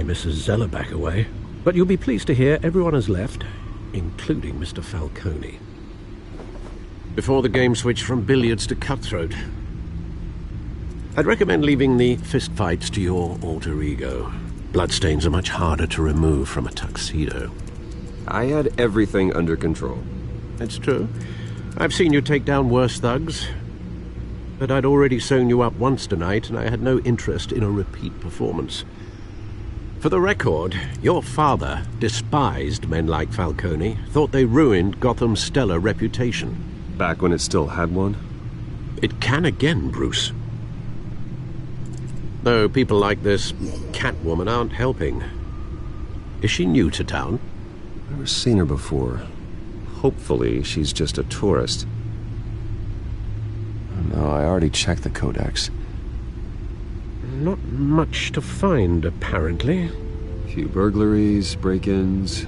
Mrs. Zeller back away. But you'll be pleased to hear everyone has left, including Mr. Falcone. Before the game switched from billiards to cutthroat, I'd recommend leaving the fistfights to your alter ego. Bloodstains are much harder to remove from a tuxedo. I had everything under control. It's true. I've seen you take down worse thugs. But I'd already sewn you up once tonight, and I had no interest in a repeat performance. For the record, your father despised men like Falcone, thought they ruined Gotham's stellar reputation. Back when it still had one? It can again, Bruce. Though people like this Catwoman aren't helping. Is she new to town? Never seen her before. Hopefully, she's just a tourist. No, I already checked the codex. Not much to find, apparently. Few burglaries, break-ins.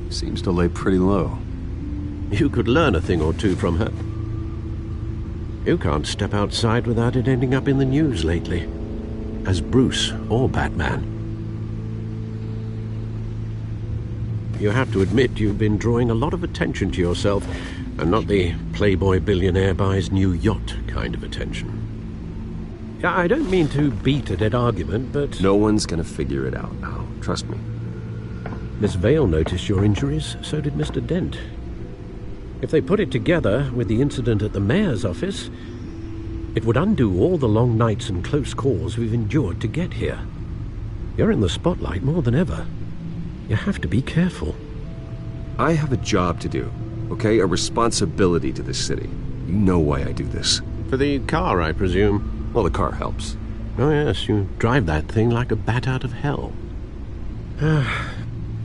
Seems to lay pretty low. You could learn a thing or two from her. You can't step outside without it ending up in the news lately. As Bruce or Batman. You have to admit you've been drawing a lot of attention to yourself, and not the playboy billionaire buys new yacht kind of attention. Yeah, I don't mean to beat a dead argument, but... No one's gonna figure it out now. Trust me. Miss Vale noticed your injuries, so did Mr. Dent. If they put it together with the incident at the mayor's office, it would undo all the long nights and close calls we've endured to get here. You're in the spotlight more than ever. You have to be careful. I have a job to do, okay? A responsibility to this city. You know why I do this. For the car, I presume. Well, the car helps. Oh yes, you drive that thing like a bat out of hell.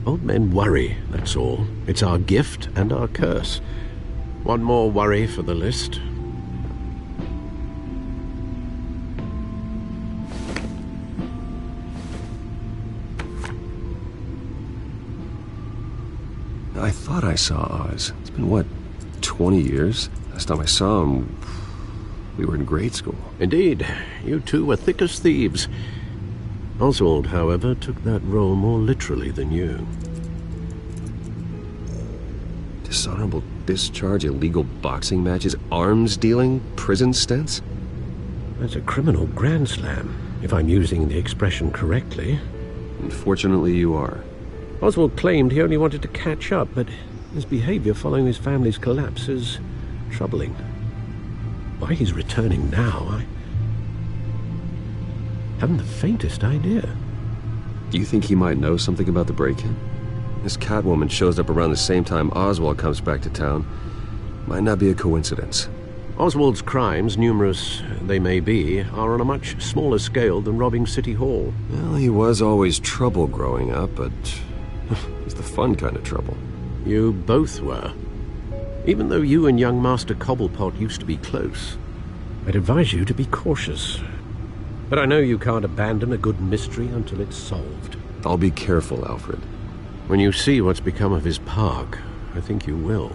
Old men worry, that's all. It's our gift and our curse. One more worry for the list. I thought I saw Oz. It's been, what, 20 years? Last time I saw him, we were in grade school. Indeed. You two were thick as thieves. Oswald, however, took that role more literally than you. Dishonorable discharge, illegal boxing matches, arms dealing, prison stints? That's a criminal grand slam, if I'm using the expression correctly. Unfortunately, you are. Oswald claimed he only wanted to catch up, but his behavior following his family's collapse is troubling. Why he's returning now, I haven't the faintest idea. Do you think he might know something about the break-in? This Catwoman shows up around the same time Oswald comes back to town. Might not be a coincidence. Oswald's crimes, numerous they may be, are on a much smaller scale than robbing City Hall. Well, he was always trouble growing up, but it's the fun kind of trouble. You both were. Even though you and young Master Cobblepot used to be close, I'd advise you to be cautious. But I know you can't abandon a good mystery until it's solved. I'll be careful, Alfred. When you see what's become of his park, I think you will.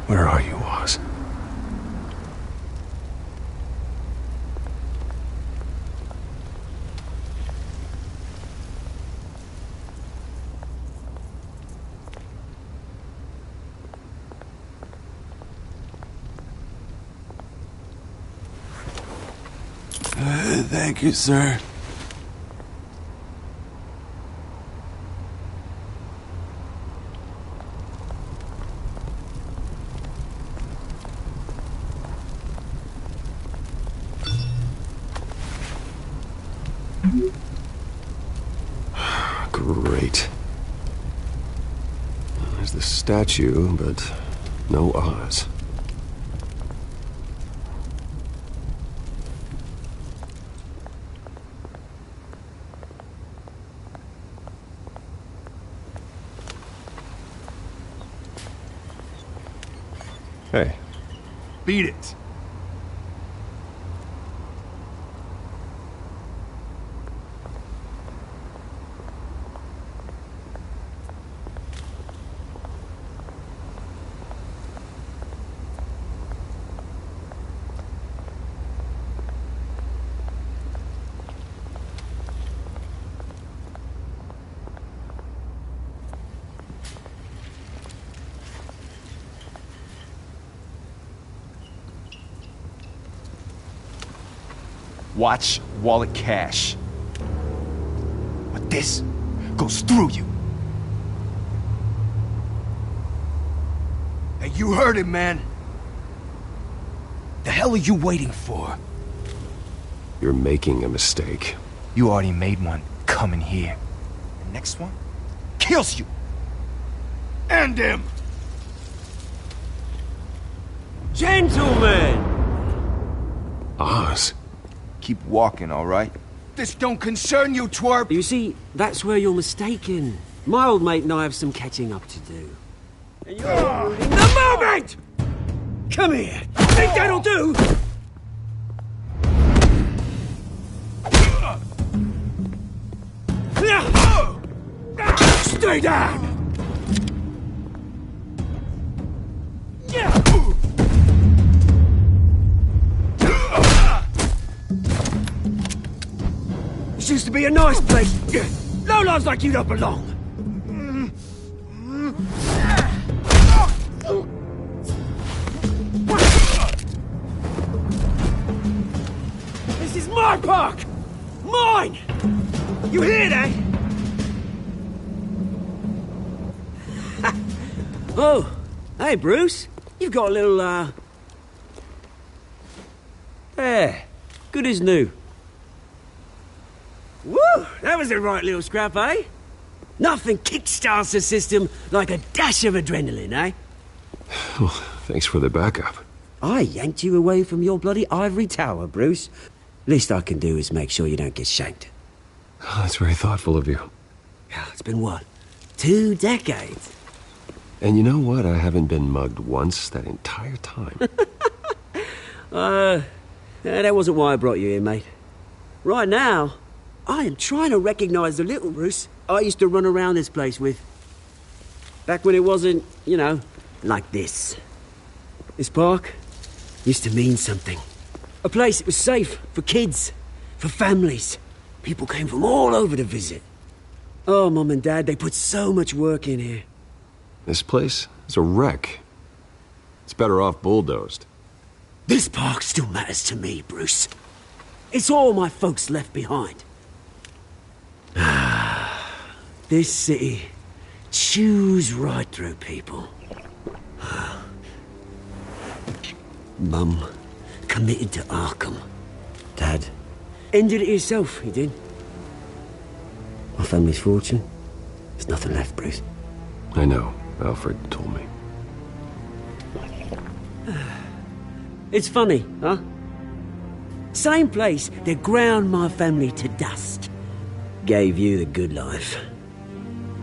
Where are you, Oz? Thank you, sir. Great. There's the statue, but no Oz. Hey. Beat it. Watch wallet cash. But this goes through you. Hey, you heard it, man. The hell are you waiting for? You're making a mistake. You already made one coming here. The next one kills you. And him. Gentlemen! Oz. Keep walking, all right? This don't concern you, twerp! You see, that's where you're mistaken. My old mate and I have some catching up to do. And you're ruining the moment! Come here! Think that'll do? Stay down! This used to be a nice place. Lowlifes like you don't belong. This is my park! Mine! You hear that? Oh, hey Bruce. You've got a little, There. Good as new. Woo! That was a right little scrap, eh? Nothing kickstarts the system like a dash of adrenaline, eh? Well, thanks for the backup. I yanked you away from your bloody ivory tower, Bruce. Least I can do is make sure you don't get shanked. Oh, that's very thoughtful of you. It's been what? 2 decades? And you know what? I haven't been mugged once that entire time. That wasn't why I brought you here, mate. Right now, I am trying to recognize the little Bruce I used to run around this place with. Back when it wasn't, you know, like this. This park used to mean something. A place that was safe for kids, for families. People came from all over to visit. Oh, Mum and Dad, they put so much work in here. This place is a wreck. It's better off bulldozed. This park still matters to me, Bruce. It's all my folks left behind. This city chews right through people. Mum committed to Arkham. Dad ended it himself, he did. My family's fortune, there's nothing left, Bruce. I know. Alfred told me. It's funny, huh? Same place that ground my family to dust. Gave you the good life.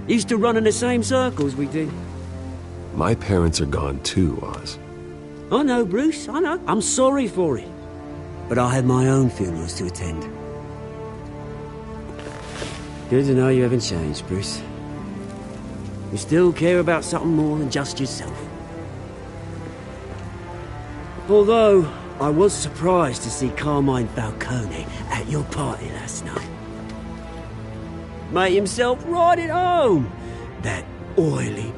Used to run in the same circles we did. My parents are gone too, Oz. I know, Bruce, I know. I'm sorry for it. But I had my own funerals to attend. Good to know you haven't changed, Bruce. You still care about something more than just yourself. Although, I was surprised to see Carmine Falcone at your party last night. Made himself right at home. That oily...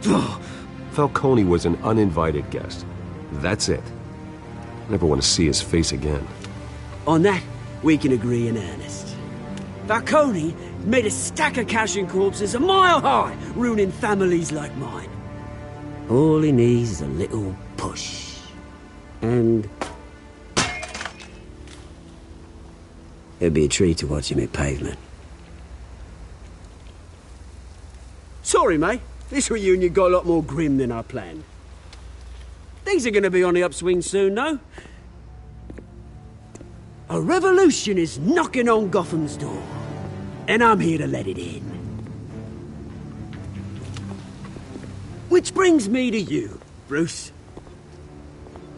Ugh. Falcone was an uninvited guest. That's it. Never want to see his face again. On that, we can agree in earnest. Falcone made a stack of cash and corpses a mile high, ruining families like mine. All he needs is a little push. And... it'd be a treat to watch him hit pavement. Sorry, mate. This reunion got a lot more grim than I planned. Things are gonna be on the upswing soon, though. A revolution is knocking on Gotham's door. And I'm here to let it in. Which brings me to you, Bruce.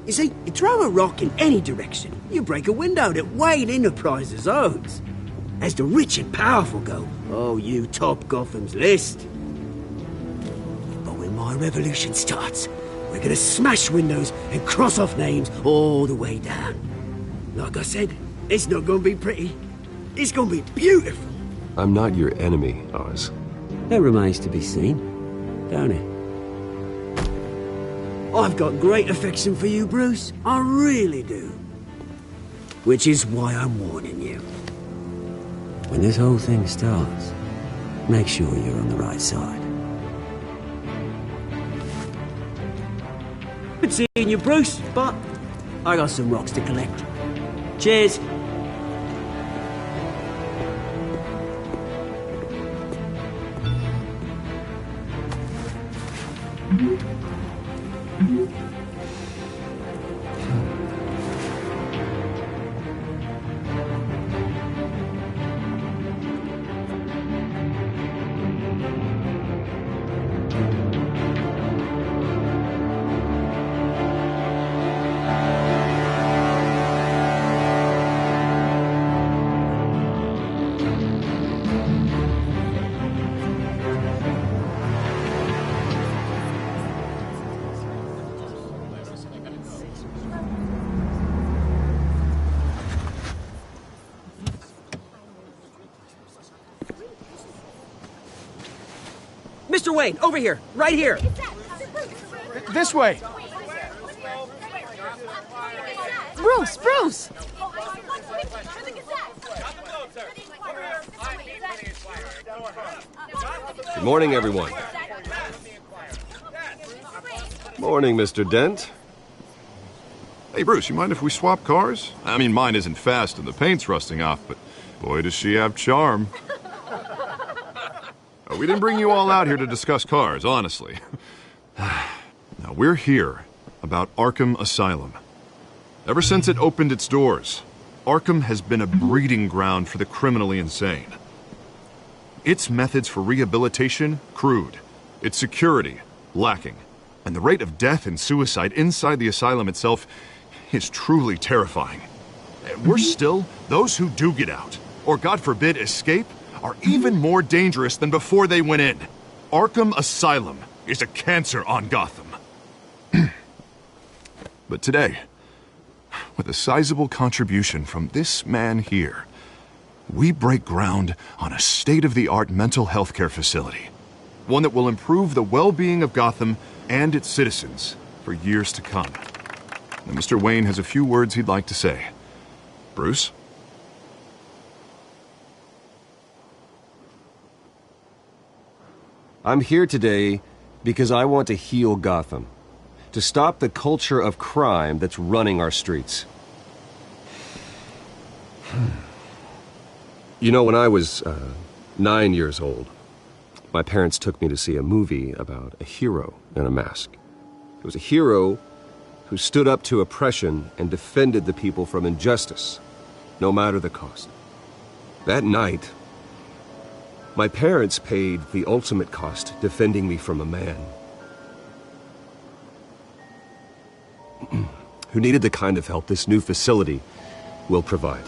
You see, you throw a rock in any direction, you break a window that Wayne Enterprises owns. As the rich and powerful go, oh, you top Gotham's list. But when my revolution starts, we're gonna smash windows and cross off names all the way down. Like I said, it's not gonna be pretty. It's gonna be beautiful. I'm not your enemy, Oz. That remains to be seen, don't it? I've got great affection for you, Bruce. I really do. Which is why I'm warning you. When this whole thing starts, make sure you're on the right side. Good seeing you, Bruce, but I got some rocks to collect. Cheers. Mr. Wayne, over here, right here. This way! Bruce, Bruce! Good morning, everyone. Morning, Mr. Dent. Hey, Bruce, you mind if we swap cars? I mean, mine isn't fast and the paint's rusting off, but boy, does she have charm. We didn't bring you all out here to discuss cars, honestly. Now, we're here about Arkham Asylum. Ever since it opened its doors, Arkham has been a breeding ground for the criminally insane. Its methods for rehabilitation, crude. Its security, lacking. And the rate of death and suicide inside the asylum itself is truly terrifying. Worse still, those who do get out, or God forbid escape, are even more dangerous than before they went in. Arkham Asylum is a cancer on Gotham. But today, with a sizable contribution from this man here, we break ground on a state-of-the-art mental health care facility. One that will improve the well-being of Gotham and its citizens for years to come. And Mr. Wayne has a few words he'd like to say. Bruce? I'm here today because I want to heal Gotham. To stop the culture of crime that's running our streets. You know, when I was 9 years old, my parents took me to see a movie about a hero in a mask. It was a hero who stood up to oppression and defended the people from injustice, no matter the cost. That night, my parents paid the ultimate cost defending me from a man who needed the kind of help this new facility will provide.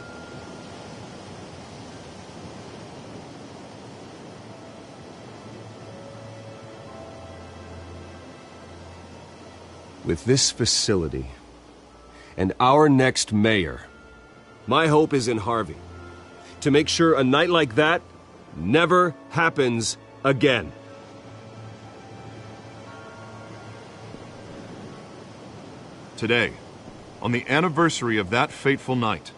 With this facility and our next mayor, my hope is in Harvey, to make sure a night like that never happens again. Today, on the anniversary of that fateful night,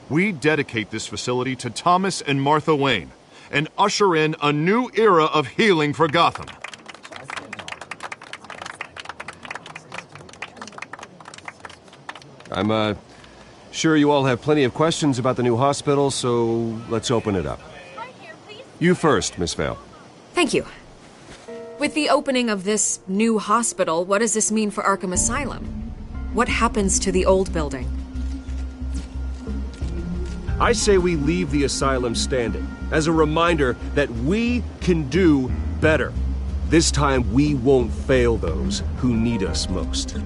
we dedicate this facility to Thomas and Martha Wayne and usher in a new era of healing for Gotham. I'm sure you all have plenty of questions about the new hospital, so let's open it up. You first, Miss Vale. Thank you. With the opening of this new hospital, what does this mean for Arkham Asylum? What happens to the old building? I say we leave the asylum standing as a reminder that we can do better. This time we won't fail those who need us most.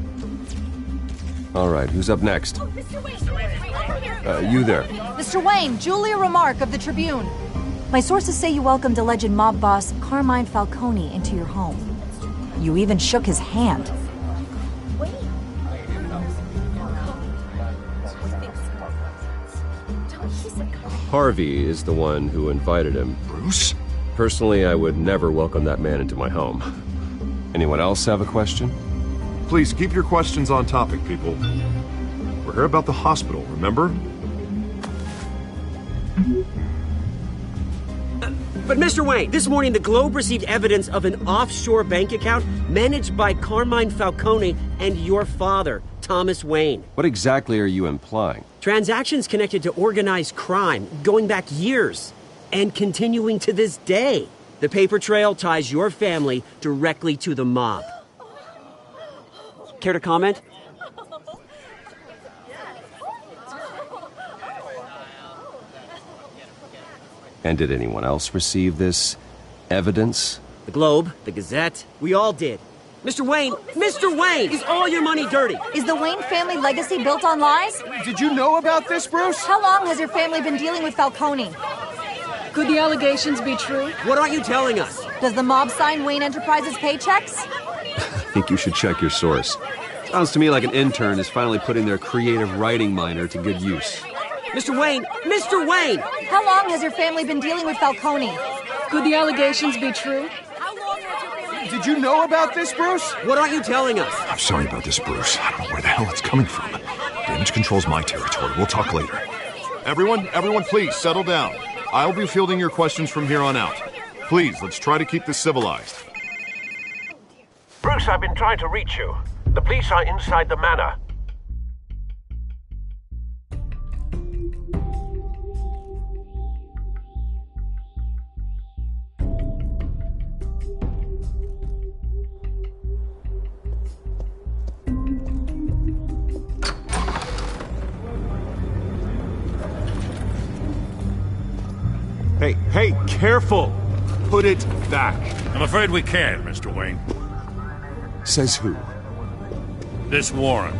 All right, who's up next? You there. Mr. Wayne, Julia Remark of the Tribune. My sources say you welcomed alleged mob boss Carmine Falcone into your home. You even shook his hand. Harvey is the one who invited him. Bruce? Personally, I would never welcome that man into my home. Anyone else have a question? Please keep your questions on topic, people. We're here about the hospital, remember? But Mr. Wayne, this morning the Globe received evidence of an offshore bank account managed by Carmine Falcone and your father, Thomas Wayne. What exactly are you implying? Transactions connected to organized crime going back years and continuing to this day. The paper trail ties your family directly to the mob. Care to comment? And did anyone else receive this evidence? The Globe, the Gazette, we all did. Mr. Wayne, is all your money dirty? Is the Wayne family legacy built on lies? Did you know about this, Bruce? How long has your family been dealing with Falcone? Could the allegations be true? What aren't you telling us? Does the mob sign Wayne Enterprises paychecks? I think you should check your source. Sounds to me like an intern is finally putting their creative writing minor to good use. Mr. Wayne! How long has your family been dealing with Falcone? Could the allegations be true? Did you know about this, Bruce? What aren't you telling us? I'm sorry about this, Bruce. I don't know where the hell it's coming from. Damage control's my territory. We'll talk later. Everyone, please settle down. I'll be fielding your questions from here on out. Please, let's try to keep this civilized. Bruce, I've been trying to reach you. The police are inside the manor. Hey, careful! Put it back. I'm afraid we can't, Mr. Wayne. Says who? This warrant.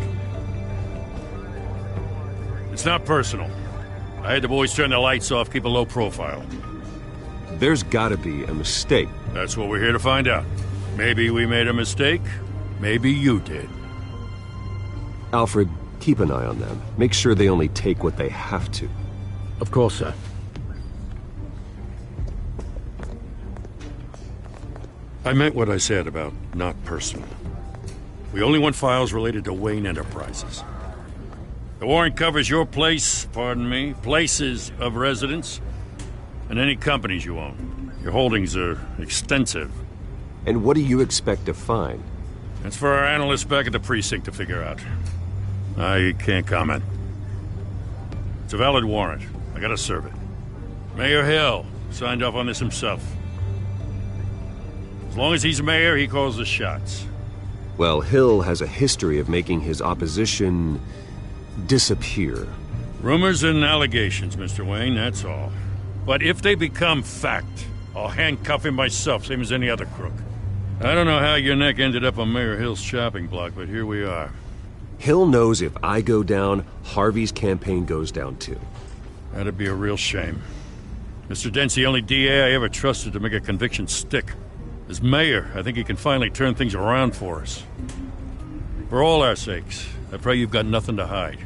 It's not personal. I had the boys turn the lights off, keep a low profile. There's gotta be a mistake. That's what we're here to find out. Maybe we made a mistake. Maybe you did. Alfred, keep an eye on them. Make sure they only take what they have to. Of course, sir. I meant what I said about not personal. We only want files related to Wayne Enterprises. The warrant covers your places of residence, and any companies you own. Your holdings are extensive. And what do you expect to find? That's for our analysts back at the precinct to figure out. I can't comment. It's a valid warrant. I gotta serve it. Mayor Hill signed off on this himself. As long as he's mayor, he calls the shots. Well, Hill has a history of making his opposition disappear. Rumors and allegations, Mr. Wayne, that's all. But if they become fact, I'll handcuff him myself, same as any other crook. I don't know how your neck ended up on Mayor Hill's chopping block, but here we are. Hill knows if I go down, Harvey's campaign goes down too. That'd be a real shame. Mr. Dent's the only DA I ever trusted to make a conviction stick. As mayor, I think he can finally turn things around for us. For all our sakes, I pray you've got nothing to hide.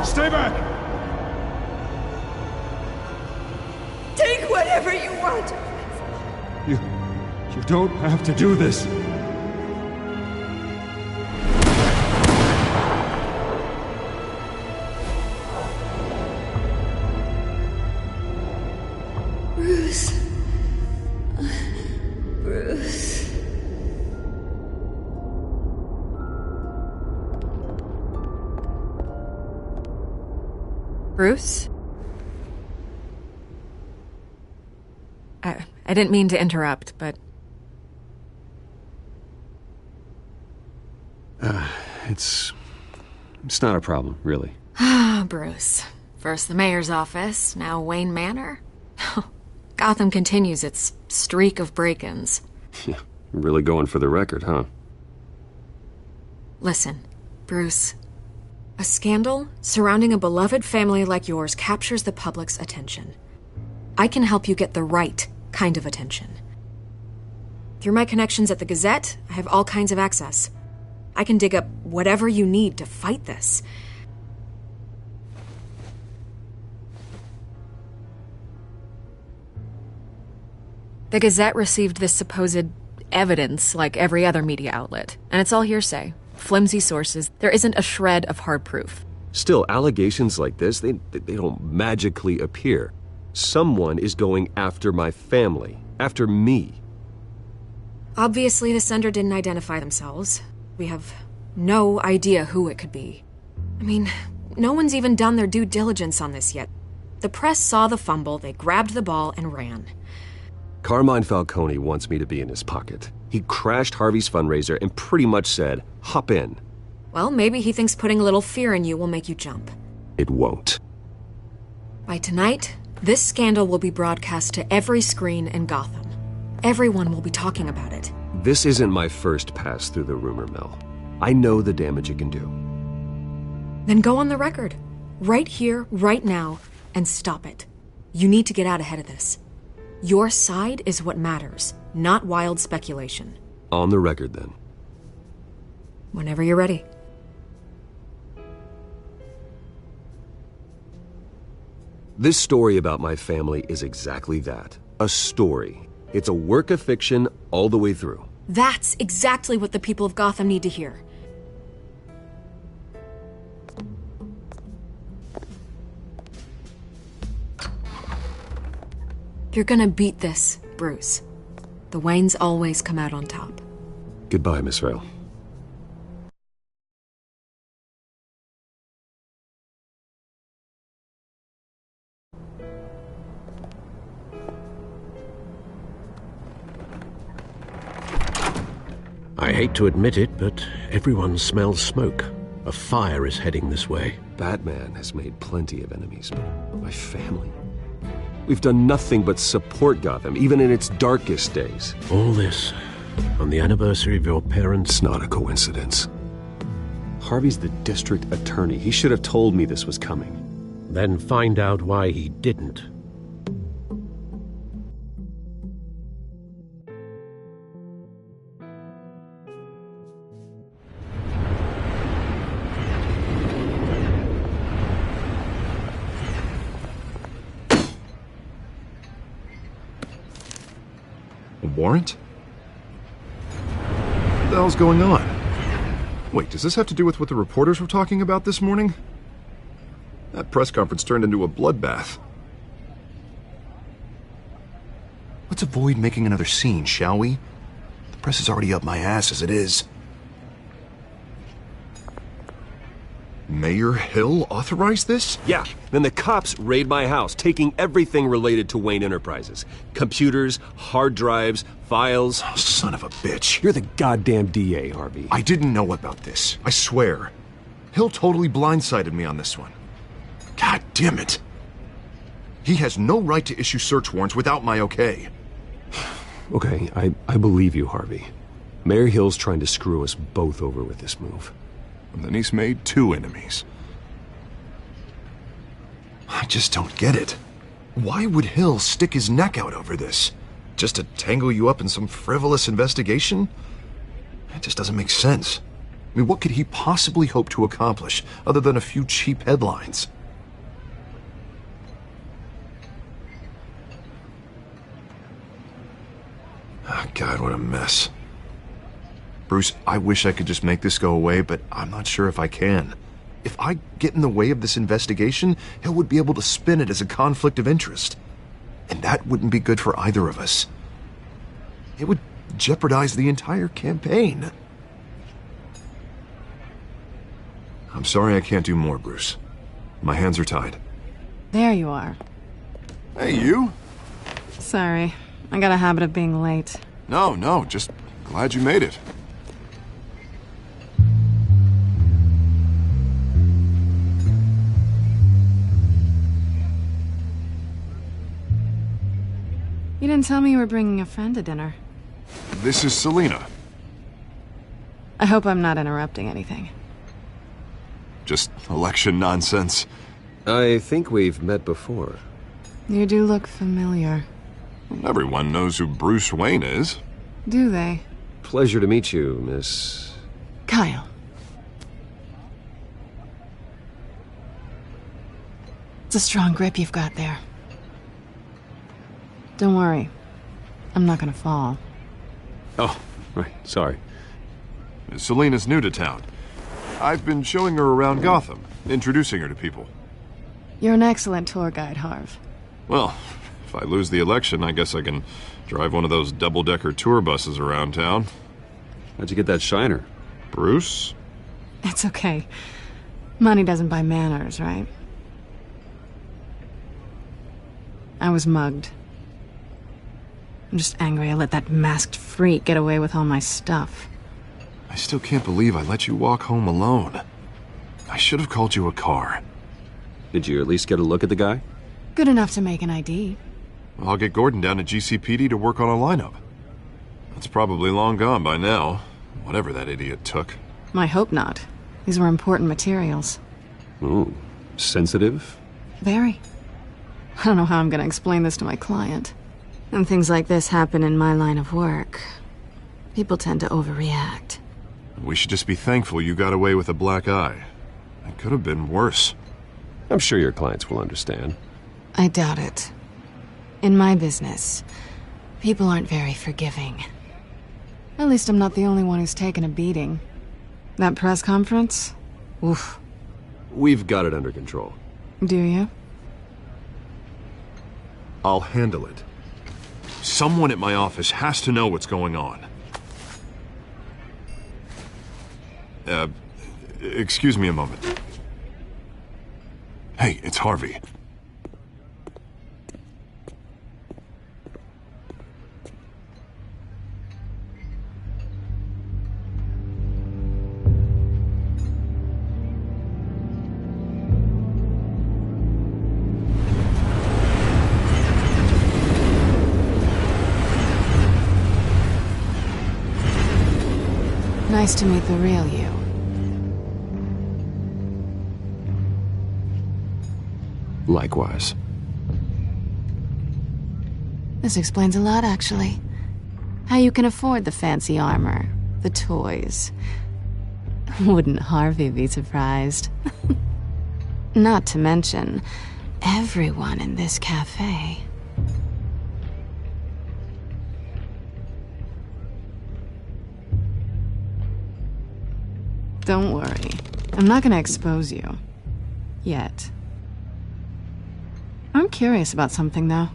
Stay back! Take whatever you want. You don't have to do this. Bruce. Bruce. Bruce? I didn't mean to interrupt, but... It's not a problem, really. Ah, Bruce. First the mayor's office, now Wayne Manor. Gotham continues its streak of break-ins. Yeah, really going for the record, huh? Listen, Bruce. A scandal surrounding a beloved family like yours captures the public's attention. I can help you get the right kind of attention. Through my connections at the Gazette, I have all kinds of access. I can dig up whatever you need to fight this. The Gazette received this supposed evidence like every other media outlet, and it's all hearsay. Flimsy sources. There isn't a shred of hard proof. Still, allegations like this, they don't magically appear. Someone is going after my family, after me. Obviously, the sender didn't identify themselves. We have no idea who it could be. I mean, no one's even done their due diligence on this yet. The press saw the fumble, they grabbed the ball and ran. Carmine Falcone wants me to be in his pocket. He crashed Harvey's fundraiser and pretty much said, hop in. Well, maybe he thinks putting a little fear in you will make you jump. It won't. By tonight, this scandal will be broadcast to every screen in Gotham. Everyone will be talking about it. This isn't my first pass through the rumor mill. I know the damage it can do. Then go on the record. Right here, right now, and stop it. You need to get out ahead of this. Your side is what matters, not wild speculation. On the record, then. Whenever you're ready. This story about my family is exactly that. A story. It's a work of fiction all the way through. That's exactly what the people of Gotham need to hear. You're gonna beat this, Bruce. The Waynes always come out on top. Goodbye, Miss Rail. I hate to admit it, but everyone smells smoke. A fire is heading this way. BatMan has made plenty of enemies, but my family... We've done nothing but support Gotham, even in its darkest days. All this on the anniversary of your parents'... It's not a coincidence. Harvey's the district attorney. He should have told me this was coming. Then find out why he didn't. A warrant? What the hell's going on? Wait, does this have to do with what the reporters were talking about this morning? That press conference turned into a bloodbath. Let's avoid making another scene, shall we? The press is already up my ass as it is. Mayor Hill authorized this? Yeah, then the cops raid my house, taking everything related to Wayne Enterprises. Computers, hard drives, files. Oh, son of a bitch. You're the goddamn DA, Harvey. I didn't know about this. I swear. Hill totally blindsided me on this one. God damn it. He has no right to issue search warrants without my okay. Okay, I believe you, Harvey. Mayor Hill's trying to screw us both over with this move. And then he's made two enemies. I just don't get it. Why would Hill stick his neck out over this? Just to tangle you up in some frivolous investigation? It just doesn't make sense. I mean, what could he possibly hope to accomplish other than a few cheap headlines? Oh, God, what a mess. Bruce, I wish I could just make this go away, but I'm not sure if I can. If I get in the way of this investigation, Hill would be able to spin it as a conflict of interest. And that wouldn't be good for either of us. It would jeopardize the entire campaign. I'm sorry I can't do more, Bruce. My hands are tied. There you are. Hey, you. Sorry, I got a habit of being late. No, just glad you made it. You didn't tell me you were bringing a friend to dinner. This is Selina. I hope I'm not interrupting anything. Just election nonsense. I think we've met before. You do look familiar. Everyone knows who Bruce Wayne is. Do they? Pleasure to meet you, Miss... Kyle. It's a strong grip you've got there. Don't worry. I'm not gonna fall. Oh, right, sorry. Selina's new to town. I've been showing her around Gotham, introducing her to people. You're an excellent tour guide, Harv. Well, if I lose the election, I guess I can drive one of those double-decker tour buses around town. How'd you get that shiner? Bruce? It's okay. Money doesn't buy manners, right? I was mugged. I'm just angry I let that masked freak get away with all my stuff. I still can't believe I let you walk home alone. I should have called you a car. Did you at least get a look at the guy? Good enough to make an ID. I'll get Gordon down to GCPD to work on a lineup. That's probably long gone by now, whatever that idiot took. I hope not. These were important materials. Ooh, sensitive? Very. I don't know how I'm gonna explain this to my client. When things like this happen in my line of work, people tend to overreact. We should just be thankful you got away with a black eye. It could have been worse. I'm sure your clients will understand. I doubt it. In my business, people aren't very forgiving. At least I'm not the only one who's taken a beating. That press conference? Oof. We've got it under control. Do you? I'll handle it. Someone at my office has to know what's going on. Excuse me a moment. Hey, it's Harvey. Nice to meet the real you. Likewise. This explains a lot, actually. How you can afford the fancy armor, the toys. Wouldn't Harvey be surprised? Not to mention, everyone in this cafe. Don't worry. I'm not gonna expose you. Yet. I'm curious about something, though.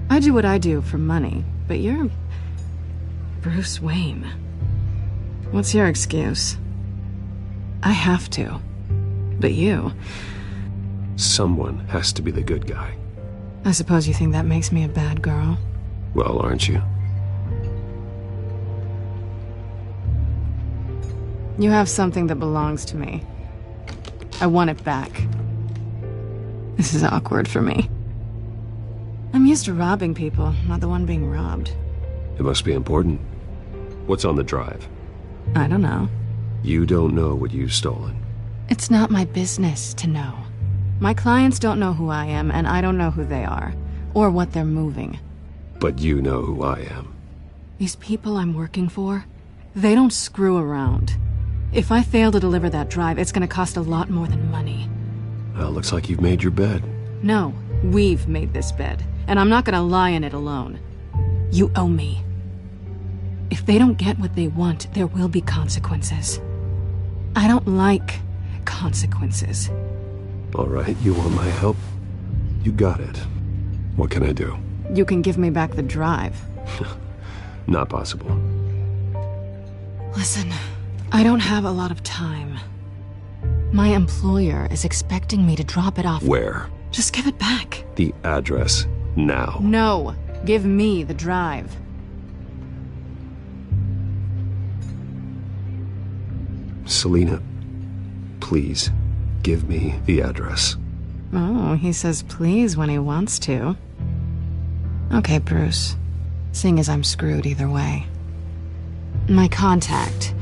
I do what I do for money, but you're... Bruce Wayne. What's your excuse? I have to. But you... Someone has to be the good guy. I suppose you think that makes me a bad girl? Well, aren't you? You have something that belongs to me. I want it back. This is awkward for me. I'm used to robbing people, not the one being robbed. It must be important. What's on the drive? I don't know. You don't know what you've stolen. It's not my business to know. My clients don't know who I am, and I don't know who they are, or what they're moving. But you know who I am. These people I'm working for, they don't screw around. If I fail to deliver that drive, it's gonna cost a lot more than money. Well, looks like you've made your bed. No, we've made this bed, and I'm not gonna lie in it alone. You owe me. If they don't get what they want, there will be consequences. I don't like consequences. All right, you want my help? You got it. What can I do? You can give me back the drive. Not possible. Listen, I don't have a lot of time. My employer is expecting me to drop it off. Where? Just give it back. The address, now. No. Give me the drive. Selina, please, give me the address. Oh, he says please when he wants to. Okay, Bruce. Seeing as I'm screwed either way. My contact.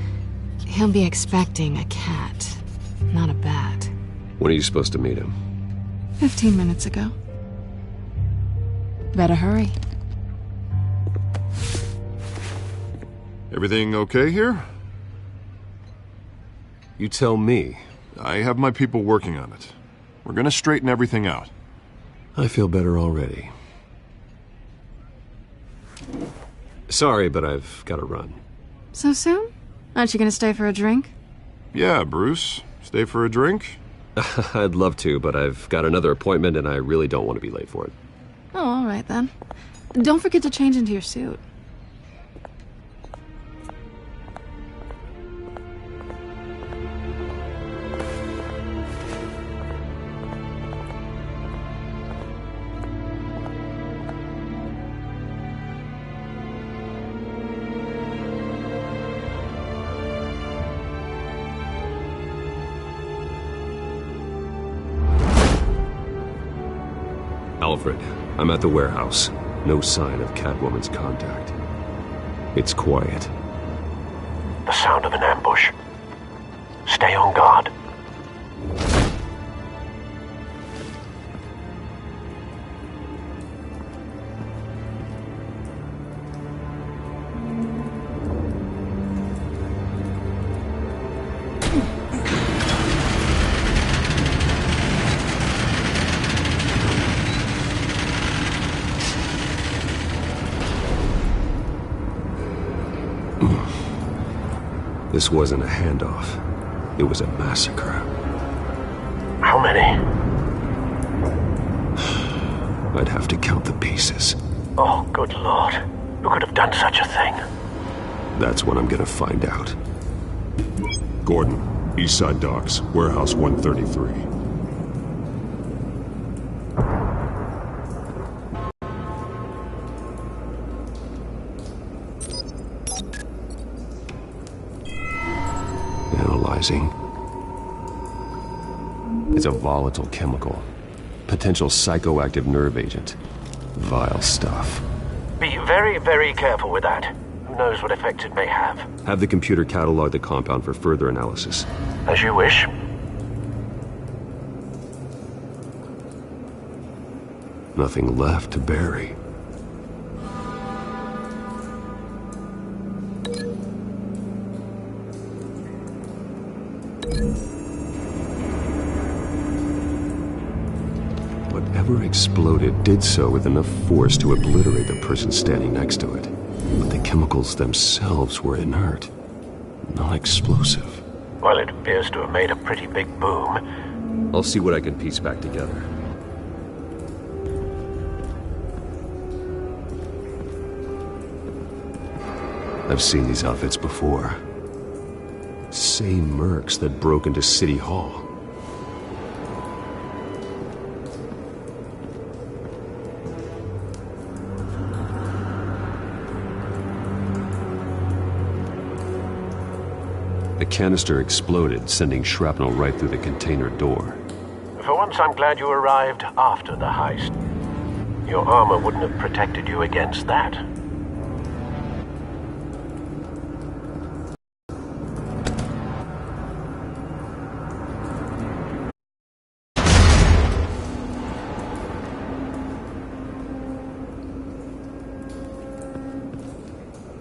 He'll be expecting a cat, not a bat. When are you supposed to meet him? 15 minutes ago. Better hurry. Everything okay here? You tell me. I have my people working on it. We're gonna straighten everything out. I feel better already. Sorry, but I've got to run. So soon? Aren't you gonna stay for a drink? Yeah, Bruce. Stay for a drink? I'd love to, but I've got another appointment and I really don't want to be late for it. Oh, all right then. Don't forget to change into your suit. Alfred, I'm at the warehouse. No sign of Catwoman's contact. It's quiet. The sound of an ambush. Stay on guard. This wasn't a handoff. It was a massacre. How many? I'd have to count the pieces. Oh, good Lord. Who could have done such a thing? That's what I'm gonna find out. Gordon, Eastside Docks, Warehouse 133. Analyzing. It's a volatile chemical. Potential psychoactive nerve agent. Vile stuff. Be very, very careful with that. Who knows what effects it may have. Have the computer catalog the compound for further analysis. As you wish. Nothing left to bury. Whatever exploded did so with enough force to obliterate the person standing next to it. But the chemicals themselves were inert, not explosive. Well, it appears to have made a pretty big boom. I'll see what I can piece back together. I've seen these outfits before. Same mercs that broke into City Hall. The canister exploded, sending shrapnel right through the container door. For once, I'm glad you arrived after the heist. Your armor wouldn't have protected you against that.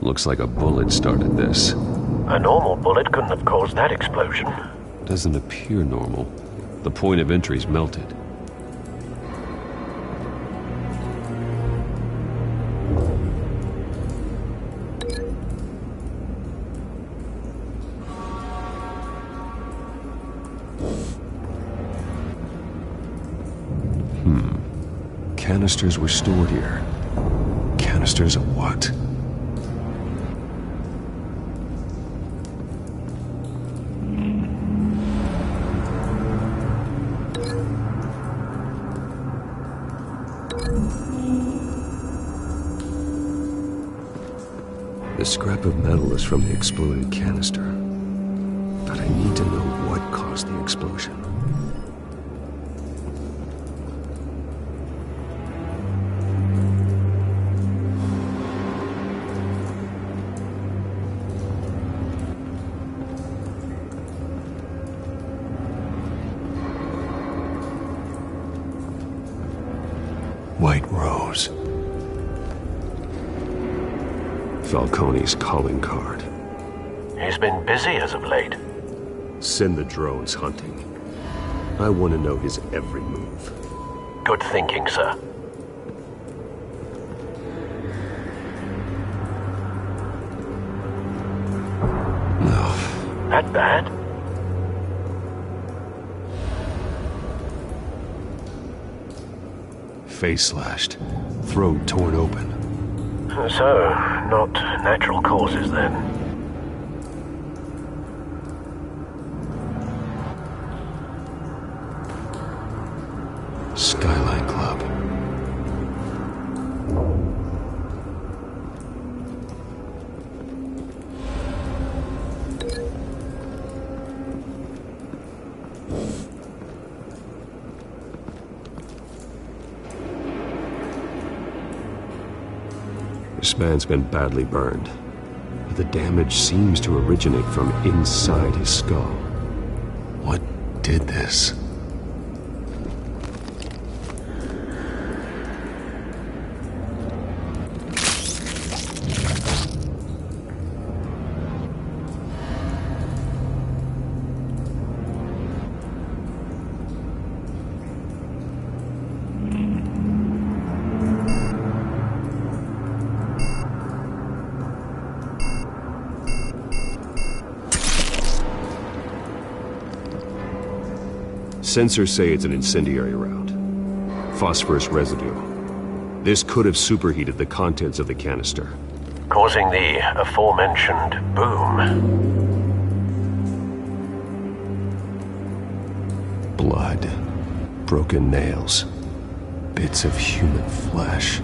Looks like a bullet started this. A normal bullet couldn't have caused that explosion. Doesn't appear normal. The point of entry's melted. Canisters were stored here. Canisters of what? The scrap of metal is from the exploded canister. But I need to know what caused the explosion. White Rose. Falcone's calling card. He's been busy as of late. Send the drones hunting. I want to know his every move. Good thinking, sir. No. That bad? Face slashed. Throat torn open. So, not natural causes then. Skyline Club. This man's been badly burned, but the damage seems to originate from inside his skull. What did this? Sensors say it's an incendiary round. Phosphorus residue. This could have superheated the contents of the canister, causing the aforementioned boom. Blood. Broken nails. Bits of human flesh.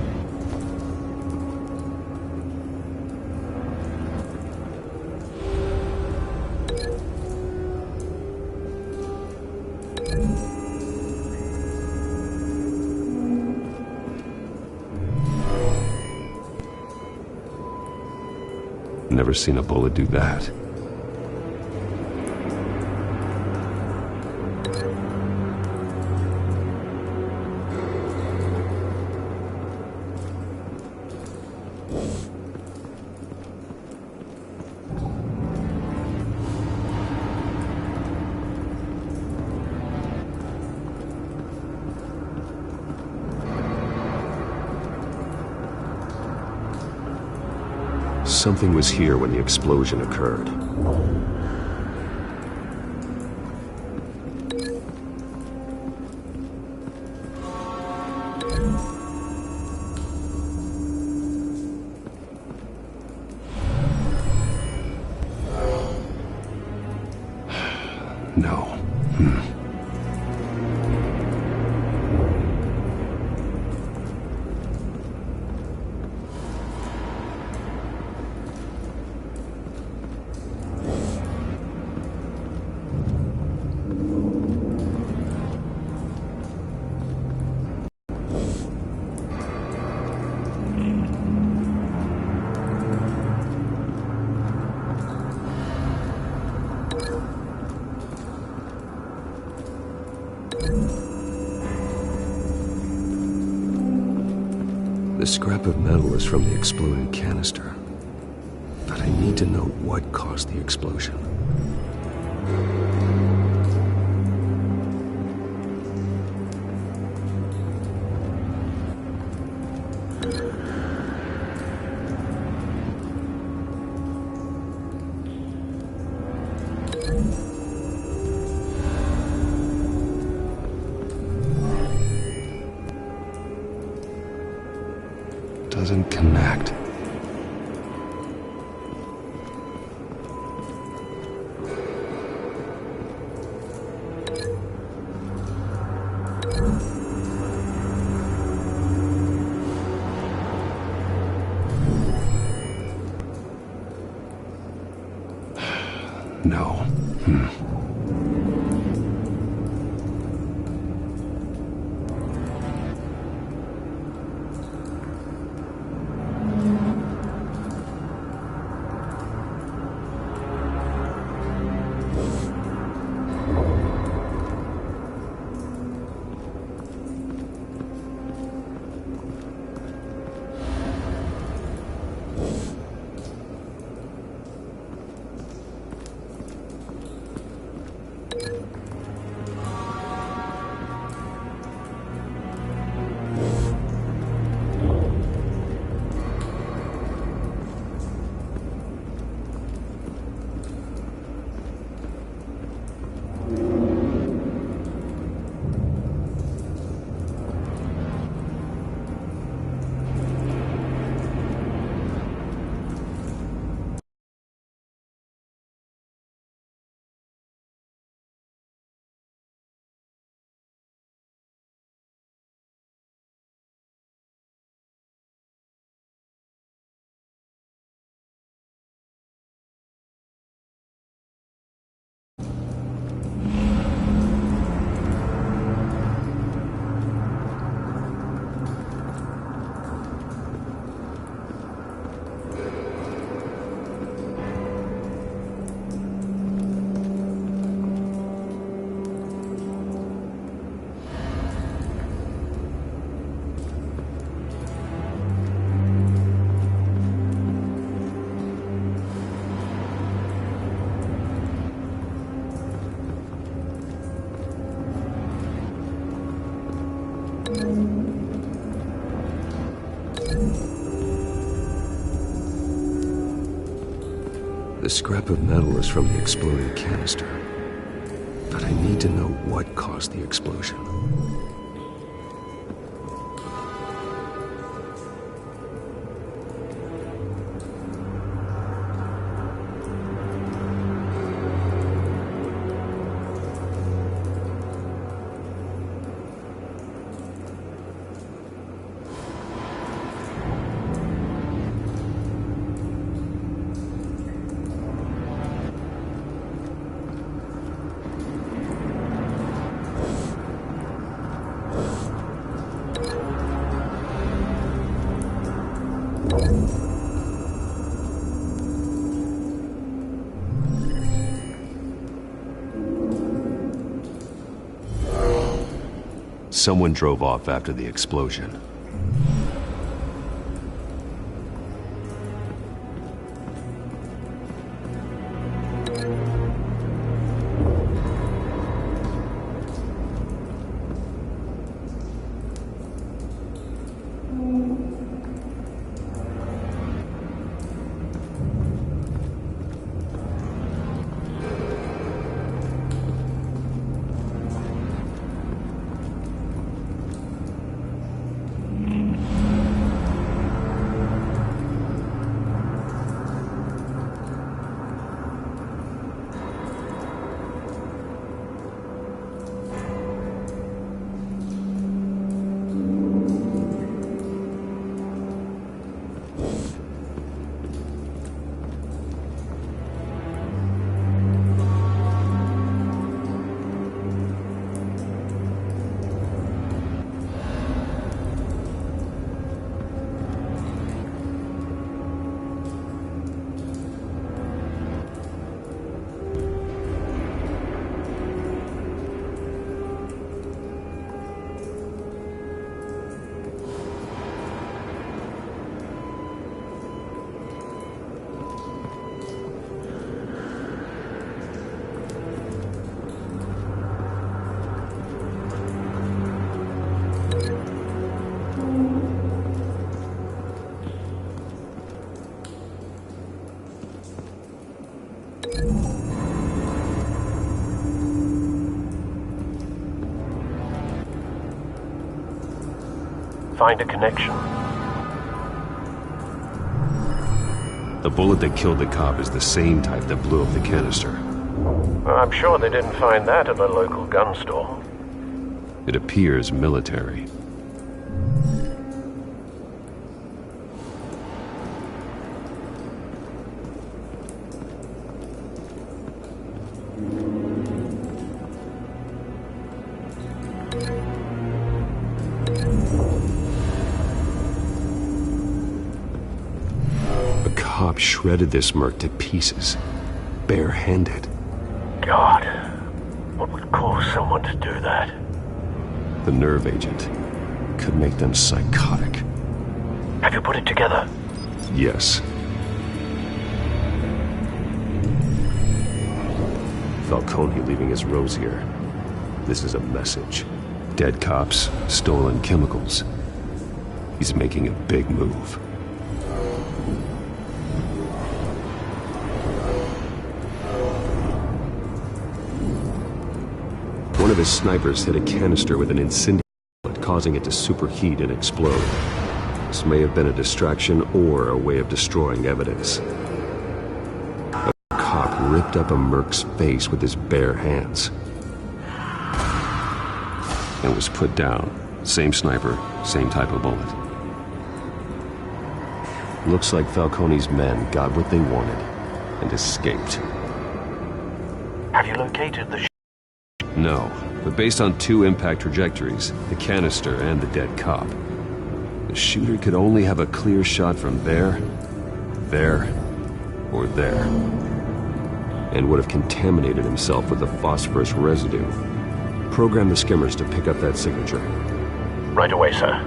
Never seen a bullet do that. Something was here when the explosion occurred. No. The scrap of metal is from the exploded canister. But I need to know what caused the explosion. Doesn't connect. The scrap of metal is from the exploding canister. But I need to know what caused the explosion. Someone drove off after the explosion. Find a connection. The bullet that killed the cop is the same type that blew up the canister. I'm sure they didn't find that at the local gun store. It appears military. Shredded this merc to pieces, barehanded. God, what would cause someone to do that? The nerve agent could make them psychotic. Have you put it together? Yes. Falcone leaving his rose here. This is a message. Dead cops, stolen chemicals. He's making a big move. One of his snipers hit a canister with an incendiary bullet, causing it to superheat and explode. This may have been a distraction or a way of destroying evidence. A cop ripped up a merc's face with his bare hands and was put down. Same sniper, same type of bullet. Looks like Falcone's men got what they wanted and escaped. Have you located the No, but based on two impact trajectories, the canister and the dead cop, the shooter could only have a clear shot from there, or there, and would have contaminated himself with the phosphorus residue. Program the skimmers to pick up that signature. Right away, sir.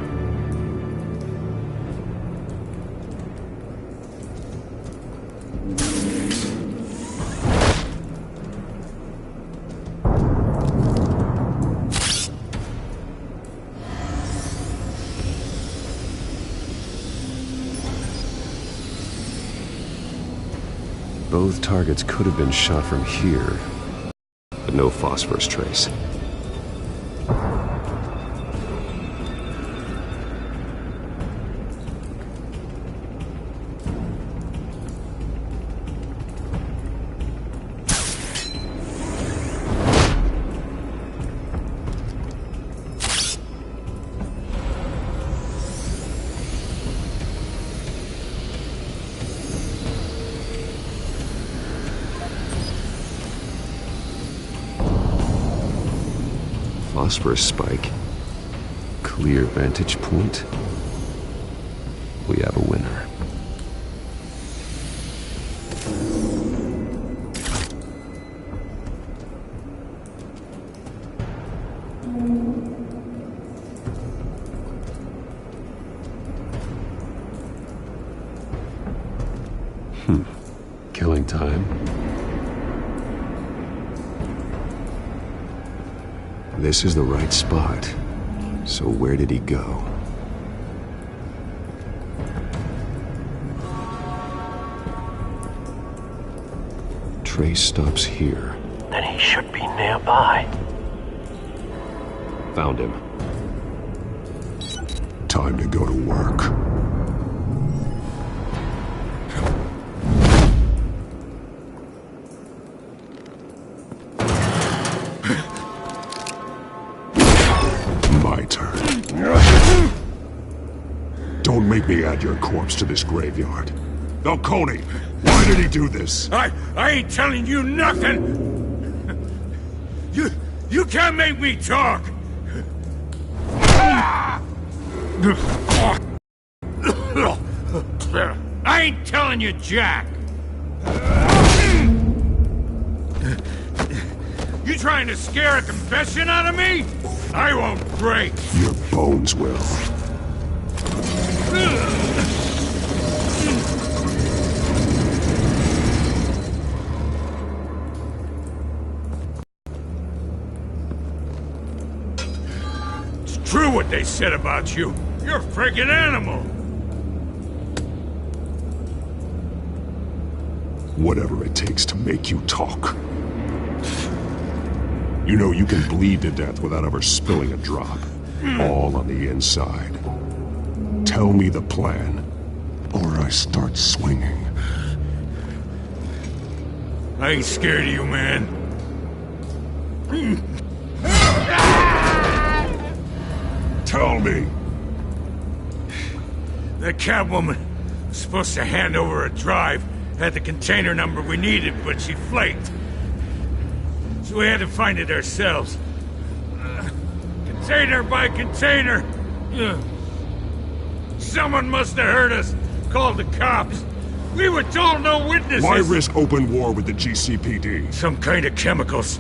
Both targets could have been shot from here, but no phosphorus trace. Phosphorus spike. Clear vantage point. We have a winner. Killing time. This is the right spot. So where did he go? Trace stops here. Then he should be nearby. Found him. Time to go to work. My turn. Don't make me add your corpse to this graveyard. Falcone, why did he do this? I ain't telling you nothing! You can't make me talk! I ain't telling you jack! You trying to scare a confession out of me? I won't break! Your bones will. It's true what they said about you. You're a friggin' animal! Whatever it takes to make you talk. You know you can bleed to death without ever spilling a drop. All on the inside. Tell me the plan, or I start swinging. I ain't scared of you, man. Tell me! That Catwoman was supposed to hand over a drive, had the container number we needed, but she flaked. So we had to find it ourselves. Container by container. Someone must have heard us. Called the cops. We were told no witnesses. Why risk open war with the GCPD? Some kind of chemicals.